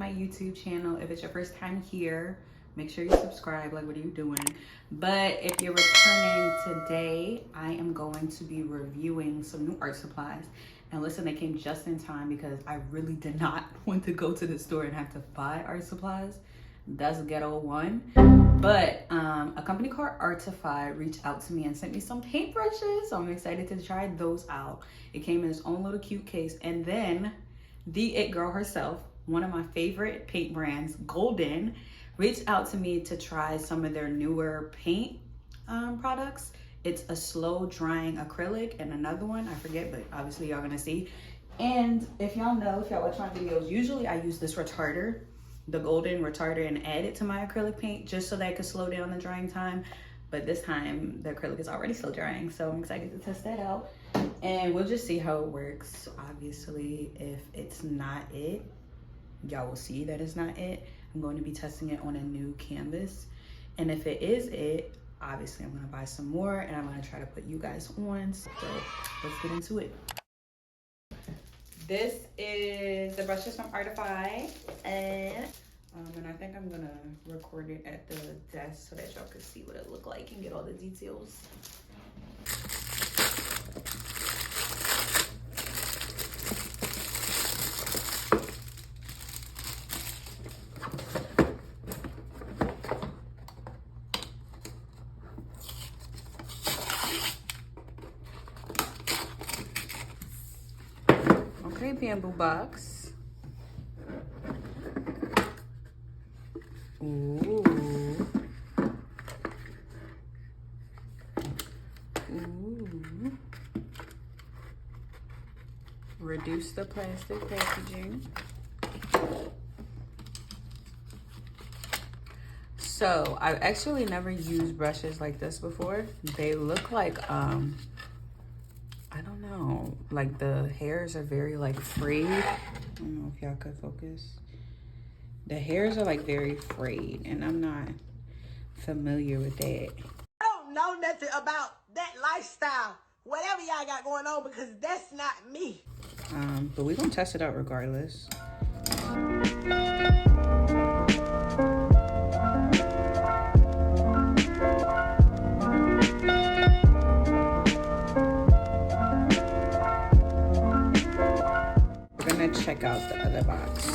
my YouTube channel. If it's your first time here, make sure you subscribe. Like, what are you doing? But if you're returning today, I am going to be reviewing some new art supplies. And listen, they came just in time because I really did not want to go to the store and have to buy art supplies. That's ghetto one. But a company called Artify reached out to me and sent me some paintbrushes. So I'm excited to try those out. It came in its own little cute case. And then the it girl herself, one of my favorite paint brands, Golden, reached out to me to try some of their newer paint products. It's a slow drying acrylic and another one, I forget, but obviously y'all gonna see. And if y'all know, if y'all watch my videos, usually I use this retarder, the Golden retarder, and add it to my acrylic paint just so that I could slow down the drying time. But this time the acrylic is already still drying, so I'm excited to test that out. And we'll just see how it works. Obviously, if it's not it, y'all will see that it's not it. I'm going to be testing it on a new canvas. And if it is it, obviously I'm gonna buy some more and I'm gonna try to put you guys on. So let's get into it. This is the brushes from Artify. And I think I'm gonna record it at the desk so that y'all can see what it looked like and get all the details. Okay, bamboo box. Ooh. Ooh. Reduce the plastic packaging. So I've actually never used brushes like this before. They look like I don't know, like the hairs are very like frayed. I don't know if y'all could focus. The hairs are like very frayed and I'm not familiar with that. I don't know nothing about that lifestyle, whatever y'all got going on, because that's not me. But we're gonna test it out regardless. Check out the other box.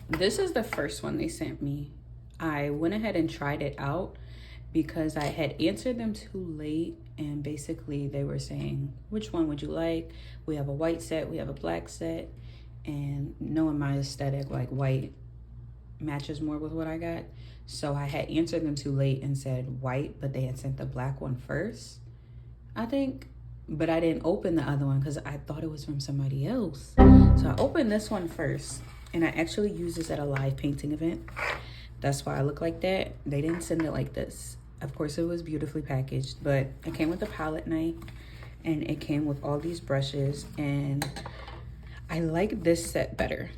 This is the first one they sent me. I went ahead and tried it out because I had answered them too late, and basically they were saying, which one would you like? We have a white set, we have a black set, and knowing my aesthetic, like white matches more with what I got. So I had answered them too late and said white, but they had sent the black one first, I think. But I didn't open the other one because I thought it was from somebody else. So I opened this one first, and I actually used this at a live painting event. That's why I look like that. They didn't send it like this. Of course, it was beautifully packaged, but it came with a palette knife, and it came with all these brushes, and I like this set better.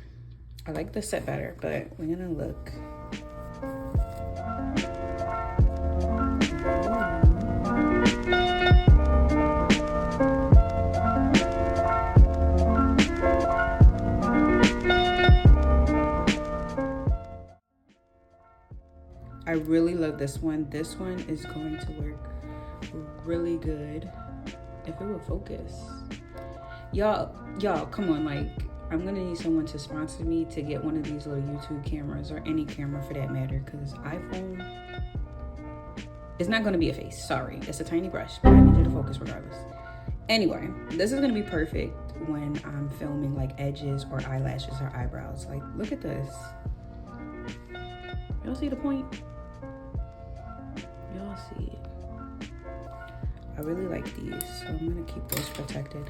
I like this set better, but we're gonna look. I really love this one. This one is going to work really good if it would focus. Y'all, come on, like, I'm gonna need someone to sponsor me to get one of these little YouTube cameras, or any camera for that matter, because iPhone is not gonna be a face. Sorry, it's a tiny brush, but I need you to focus regardless. Anyway, this is gonna be perfect when I'm filming like edges or eyelashes or eyebrows. Like, look at this. Y'all see the point? Y'all see it. I really like these, so I'm gonna keep those protected.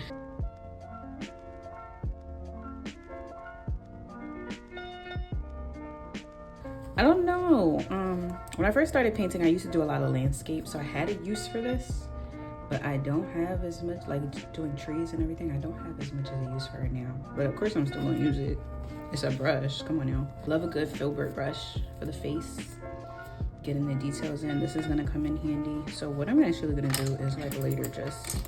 I don't know. When I first started painting, I used to do a lot of landscape, so I had a use for this, but I don't have as much, like doing trees and everything, I don't have as much as a use for it now. But of course I'm still gonna use it. It's a brush, come on now. Love a good filbert brush for the face, getting the details in. This is gonna come in handy. So what I'm actually gonna do is like later just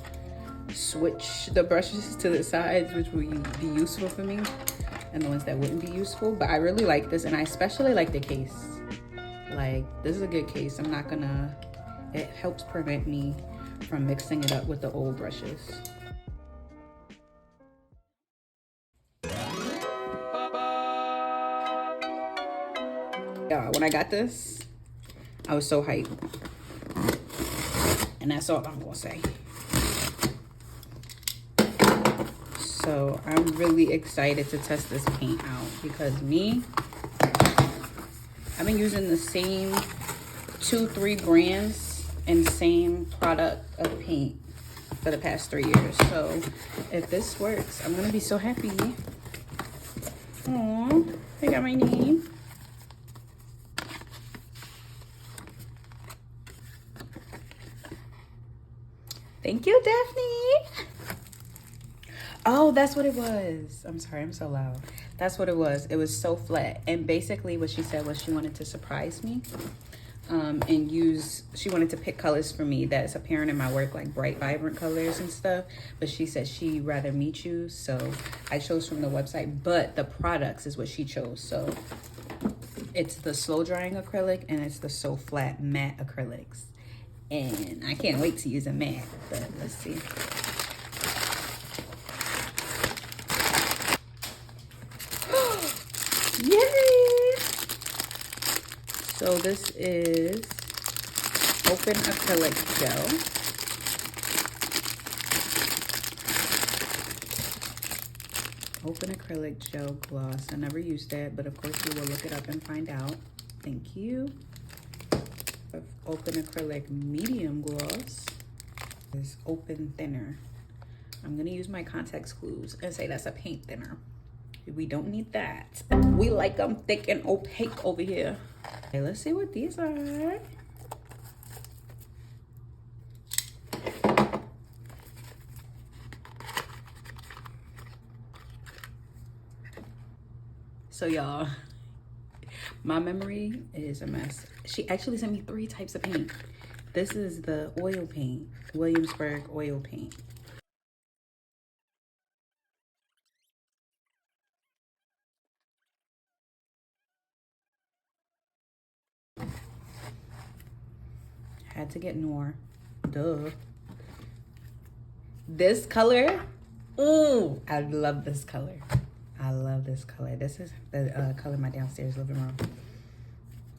switch the brushes to the sides, which would be useful for me, and the ones that wouldn't be useful. But I really like this, and I especially like the case. Like, this is a good case. I'm not gonna, it helps prevent me from mixing it up with the old brushes. Yeah, when I got this, I was so hyped. And that's all I'm gonna say. So I'm really excited to test this paint out because I've been using the same 2-3 brands and same product of paint for the past 3 years. So if this works, I'm gonna be so happy. Aw, I got my name. Thank you, Daphne. Oh, that's what it was. I'm sorry, I'm so loud. That's what it was. It was so flat. And basically what she said was she wanted to surprise me she wanted to pick colors for me that's apparent in my work, like bright, vibrant colors and stuff. But she said she'd rather me choose. So I chose from the website, but the products is what she chose. So it's the slow drying acrylic and it's the so flat matte acrylics. And I can't wait to use a matte, but let's see. Yay! So this is open acrylic gel. Open acrylic gel gloss. I never used that, but of course we will look it up and find out. Thank you. Open acrylic medium gloss. This open thinner. I'm gonna use my context clues and say that's a paint thinner. We don't need that. We like them thick and opaque over here. Okay, let's see what these are. So y'all, my memory is a mess. She actually sent me 3 types of paint. This is the oil paint, Williamsburg oil paint. Had to get Noir, duh. This color, ooh, I love this color. I love this color. This is the color in my downstairs living room.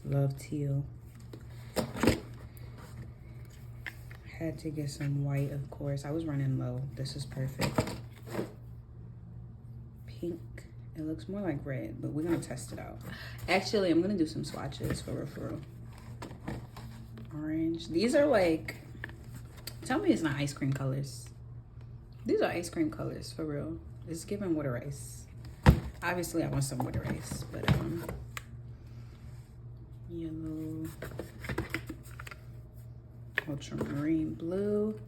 Love teal. Had to get some white, of course. I was running low. This is perfect. Pink. It looks more like red, but we're gonna test it out. Actually, I'm gonna do some swatches for real. Orange. These are like, tell me it's not ice cream colors. These are ice cream colors for real. It's giving water ice. Obviously I want some water ice, but yellow, ultramarine blue,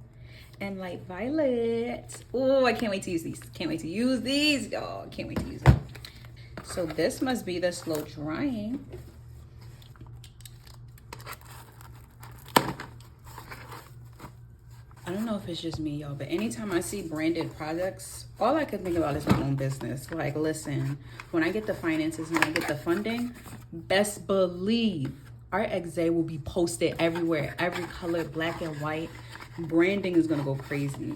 and light violet. Oh, I can't wait to use these. Can't wait to use these, y'all. Can't wait to use them. So this must be the slow drying. I don't know if it's just me, y'all, but anytime I see branded products, all I can think about is my own business. Like, listen, when I get the finances and I get the funding, best believe our exe will be posted everywhere. Every color, black and white. Branding is gonna go crazy.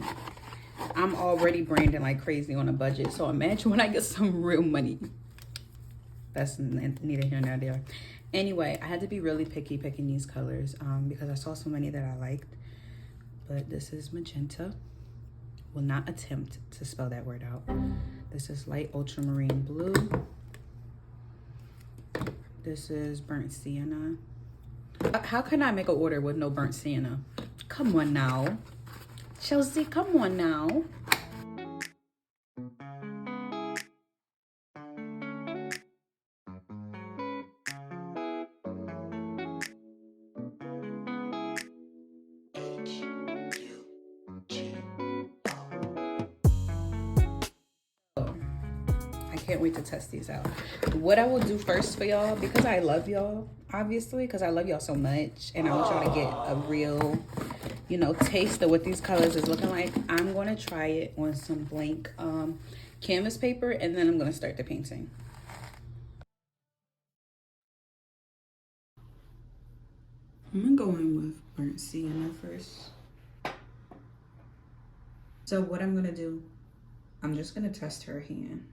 I'm already branding like crazy on a budget. So imagine when I get some real money. That's neither here nor there. Anyway, I had to be really picky picking these colors because I saw so many that I liked. But this is magenta. Will not attempt to spell that word out. This is light ultramarine blue. This is burnt sienna. How can I make an order with no burnt sienna? Come on now. Chelsea, come on now. Can't wait to test these out. What I will do first for y'all, because I love y'all, obviously, because I love y'all so much, and I want y'all to get a real you know, taste of what these colors is looking like, I'm going to try it on some blank canvas paper, and then I'm going to start the painting. I'm going to go in with burnt sienna first. So what I'm going to do, I'm just going to test her hand.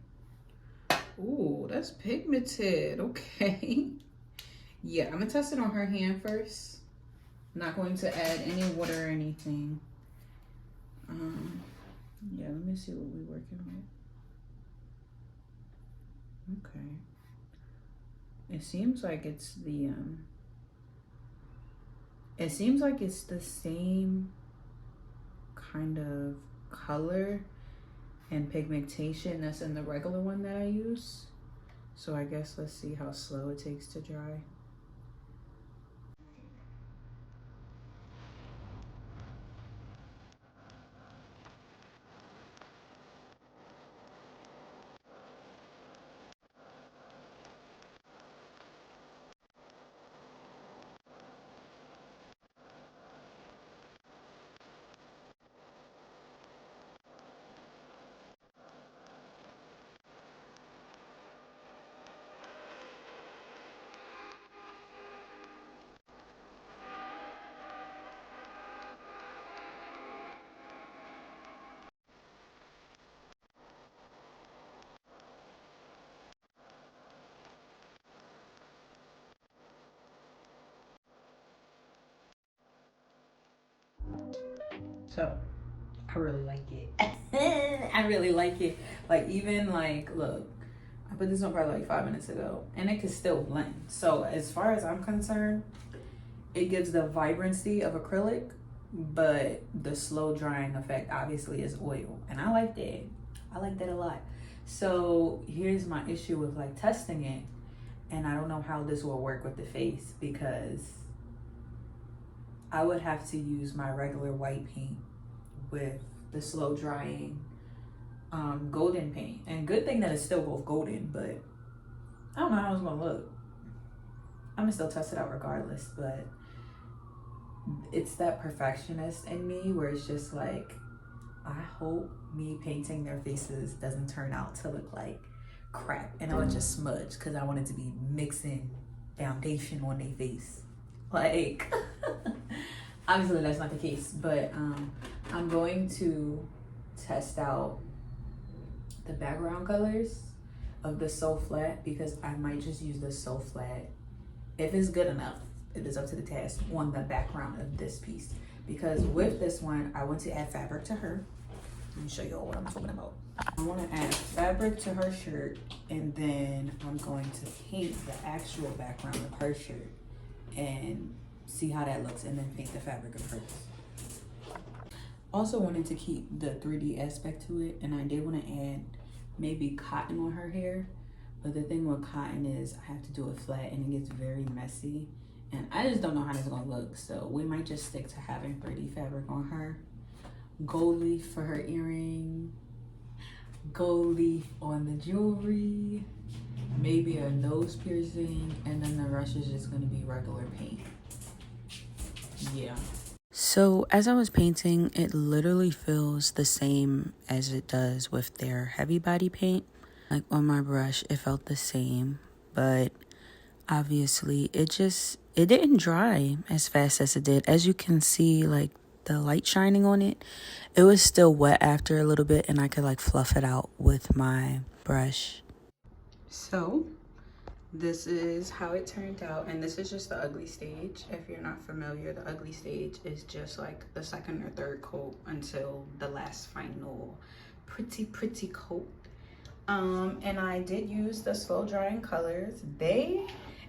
Ooh, that's pigmented. Okay. Yeah, I'm going to test it on her hand first. Not going to add any water or anything. Yeah, let me see what we're working with. Okay. It seems like it's the same kind of color and pigmentation that's in the regular one that I use. So I guess let's see how slow it takes to dry. So I really like it. I really like it. Like, even like, look, I put this on probably like 5 minutes ago, and it can still blend. So as far as I'm concerned, it gives the vibrancy of acrylic, but the slow drying effect obviously is oil, and I like that. I like that a lot. So here's my issue with like testing it, and I don't know how this will work with the face, because I would have to use my regular white paint with the slow drying golden paint. And good thing that it's still both golden, but I don't know how it's gonna look. I'm gonna still test it out regardless, but it's that perfectionist in me where it's just like, I hope me painting their faces doesn't turn out to look like crap and a bunch of smudge, because I want it to be mixing foundation on their face. Like, obviously that's not the case, but I'm going to test out the background colors of the So Flat, because I might just use the So Flat, if it's good enough, it is up to the task, on the background of this piece. Because with this one, I want to add fabric to her. Let me show you all what I'm talking about. I want to add fabric to her shirt, and then I'm going to paint the actual background of her shirt and see how that looks, and then paint the fabric of hers. Also wanted to keep the 3D aspect to it, and I did want to add maybe cotton on her hair, but the thing with cotton is I have to do it flat and it gets very messy, and I just don't know how this is gonna look, so we might just stick to having 3D fabric on her. Gold leaf for her earring, gold leaf on the jewelry, maybe a nose piercing, and then the rest is just gonna be regular paint. Yeah. So as I was painting, it literally feels the same as it does with their heavy body paint. Like on my brush, it felt the same, but obviously it didn't dry as fast as it did. As you can see, like the light shining on it, it was still wet after a little bit, and I could like fluff it out with my brush. So this is how it turned out, and this is just the ugly stage. If you're not familiar, the ugly stage is just like the second or third coat until the last final pretty coat. And I did use the slow drying colors.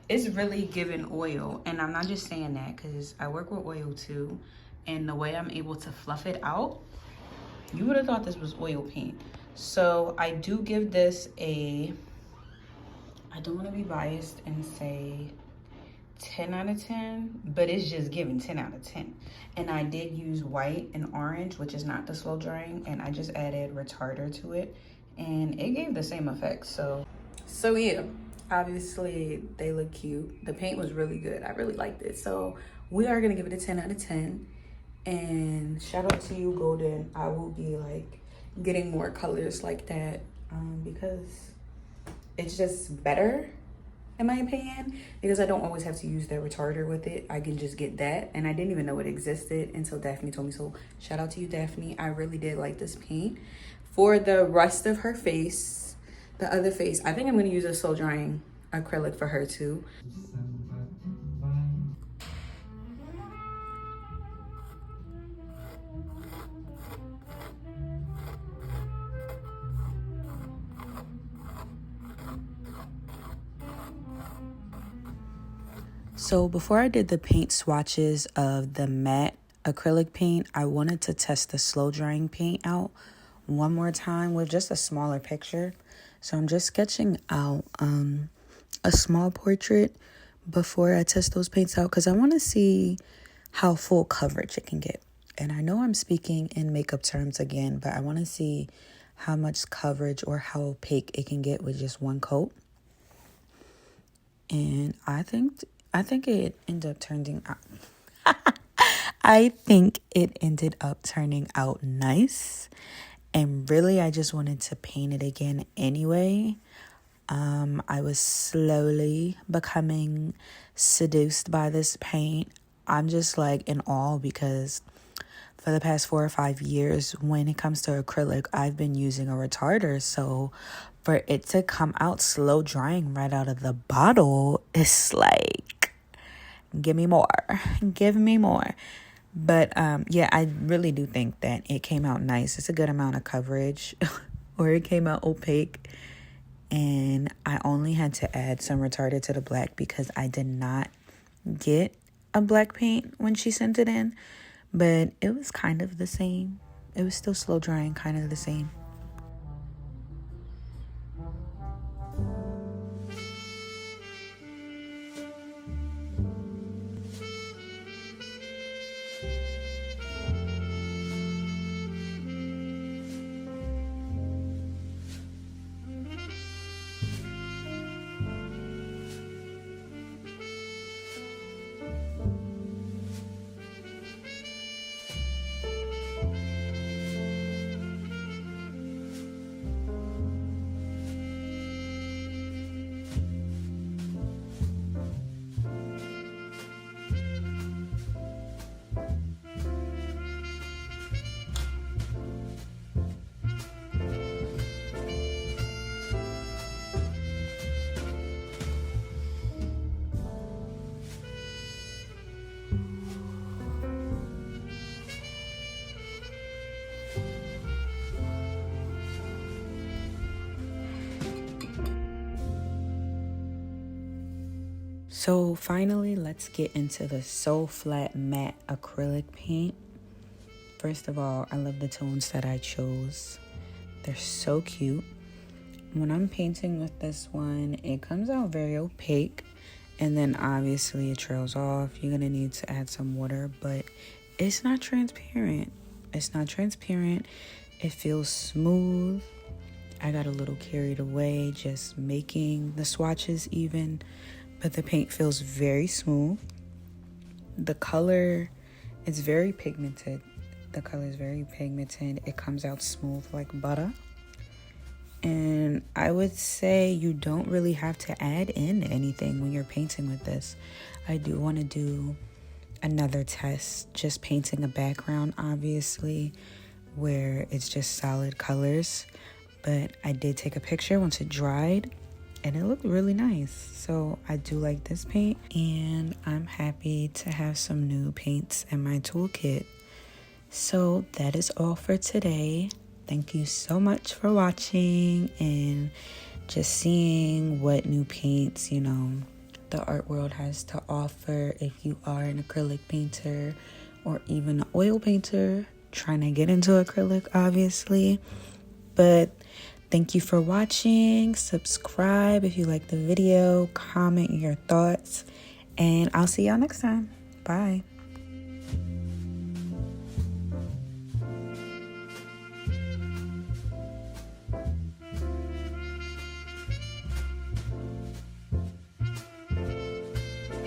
It's really giving oil, and I'm not just saying that because I work with oil too, and the way I'm able to fluff it out, you would have thought this was oil paint. So I do give this a, I don't want to be biased and say 10 out of 10, but it's just giving 10 out of 10. And I did use white and orange, which is not the slow drying, and I just added retarder to it, and it gave the same effect. So yeah, obviously they look cute. The paint was really good. I really liked it. So we are gonna give it a 10 out of 10. And shout out to you, Golden. I will be like getting more colors like that because it's just better in my opinion, because I don't always have to use that retarder with it. I can just get that, and I didn't even know it existed until Daphne told me. So shout out to you, Daphne. I really did like this paint. For the rest of her face, the other face, I think I'm going to use a slow drying acrylic for her too. So before I did the paint swatches of the matte acrylic paint, I wanted to test the slow drying paint out one more time with just a smaller picture. So I'm just sketching out a small portrait before I test those paints out, because I want to see how full coverage it can get. And I know I'm speaking in makeup terms again, but I want to see how much coverage or how opaque it can get with just one coat. And I think it ended up turning out I think it ended up turning out nice. And really, I just wanted to paint it again anyway. I was slowly becoming seduced by this paint. I'm just like in awe, because for the past 4 or 5 years, when it comes to acrylic, I've been using a retarder. So for it to come out slow drying right out of the bottle, it's like, give me more. Give me more. But yeah, I really do think that it came out nice. It's a good amount of coverage, or it came out opaque. And I only had to add some retarder to the black because I did not get a black paint when she sent it in. But it was kind of the same. It was still slow drying, kind of the same. So finally, let's get into the So Flat Matte acrylic paint. First of all, I love the tones that I chose. They're so cute. When I'm painting with this one, it comes out very opaque, and then obviously it trails off. You're gonna need to add some water, but it's not transparent. It's not transparent. It feels smooth. I got a little carried away just making the swatches even, but the paint feels very smooth. The color is very pigmented. The color is very pigmented. It comes out smooth like butter. And I would say you don't really have to add in anything when you're painting with this. I do want to do another test, just painting a background, obviously, where it's just solid colors. But I did take a picture once it dried, and it looked really nice. So I do like this paint, and I'm happy to have some new paints in my toolkit. So that is all for today. Thank you so much for watching and just seeing what new paints, the art world has to offer if you are an acrylic painter or even an oil painter trying to get into acrylic, obviously. But thank you for watching. Subscribe if you like the video. Comment your thoughts. And I'll see y'all next time. Bye.